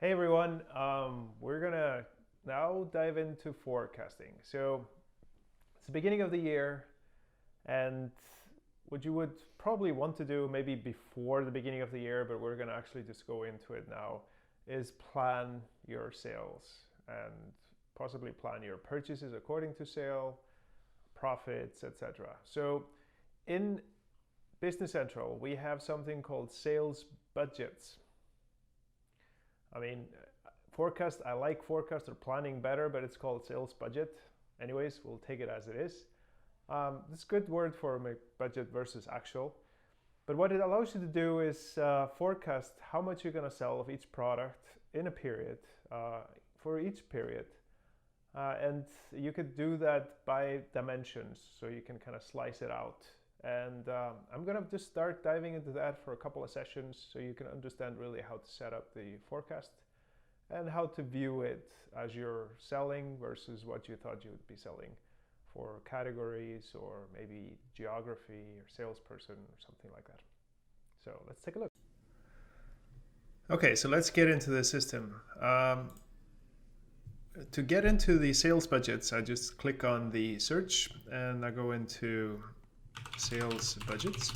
Hey everyone, we're gonna now dive into forecasting. So it's the beginning of the year, and what you would probably want to do maybe before the beginning of the year, but we're gonna actually just go into it now, is plan your sales and possibly plan your purchases according to sale, profits, etc. So in Business Central, we have something called sales budgets. I mean, I like forecast or planning better, but it's called sales budget. Anyways, we'll take it as it is. It's a good word for budget versus actual. But what it allows you to do is forecast how much you're going to sell of each product in a period, for each period. And you could do that by dimensions, so you can kind of slice it out. And I'm going to just start diving into that for a couple of sessions so you can understand really how to set up the forecast and how to view it as you're selling versus what you thought you would be selling for categories or maybe geography or salesperson or something like that. So let's take a look. Okay, so let's get into the system. To get into the sales budgets, I just click on the search and I go into sales budgets,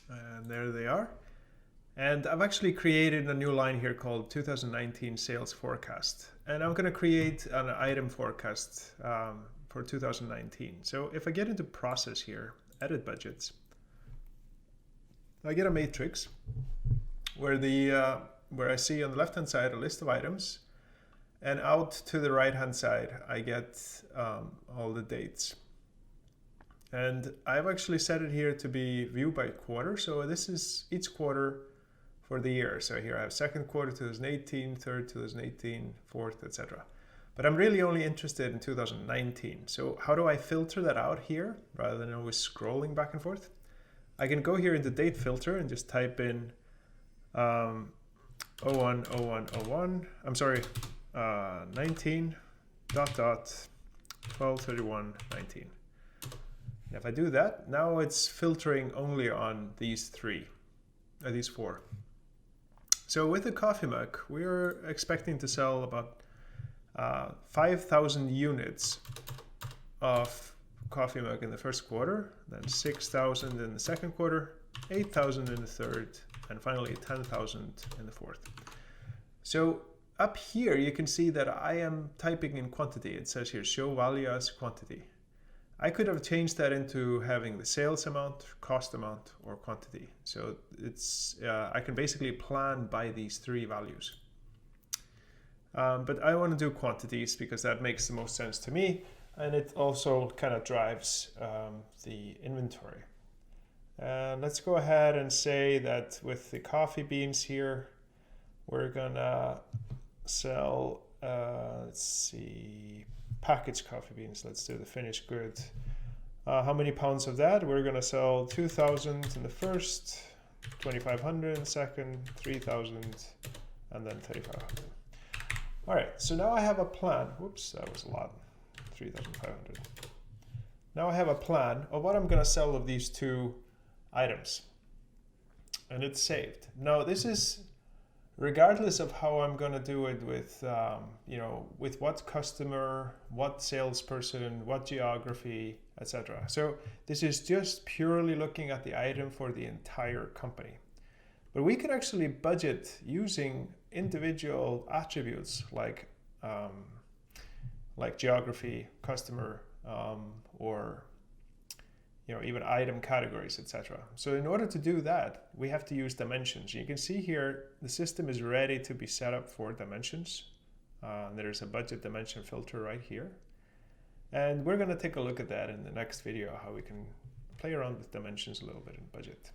and there they are. And I've actually created a new line here called 2019 sales forecast, and I'm going to create an item forecast for 2019. So if I get into process here, edit budgets, I get a matrix where I see on the left hand side a list of items, and out to the right hand side I get all the dates. And I've actually set it here to be view by quarter. So this is each quarter for the year. So here I have second quarter 2018, third 2018, fourth, etc. But I'm really only interested in 2019. So how do I filter that out here rather than always scrolling back and forth? I can go here into date filter and just type in 19 ... 12/31/19. And if I do that, now it's filtering only on these four. So with the coffee mug, we're expecting to sell about 5,000 units of coffee mug in the first quarter, then 6,000 in the second quarter, 8,000 in the third, and finally 10,000 in the fourth. So up here, you can see that I am typing in quantity. It says here, show value as quantity. I could have changed that into having the sales amount, cost amount, or quantity. So I can basically plan by these three values. But I want to do quantities because that makes the most sense to me, and it also kind of drives the inventory. Let's go ahead and say that with the coffee beans here, we're gonna sell, let's see, packaged coffee beans. Let's do the finished good. How many pounds of that? We're going to sell 2,000 in the first, 2,500 in the second, 3,000, and then 3,500. All right, so now I have a plan. Whoops, that was a lot. 3,500. Now I have a plan of what I'm going to sell of these two items. And it's saved. Now this is regardless of how I'm going to do it with, with what customer, what salesperson, what geography, etc. So this is just purely looking at the item for the entire company. But we can actually budget using individual attributes like geography, customer, or even item categories, etc. So in order to do that, we have to use dimensions. You can see here, the system is ready to be set up for dimensions. There's a budget dimension filter right here. And we're going to take a look at that in the next video, how we can play around with dimensions a little bit in budget.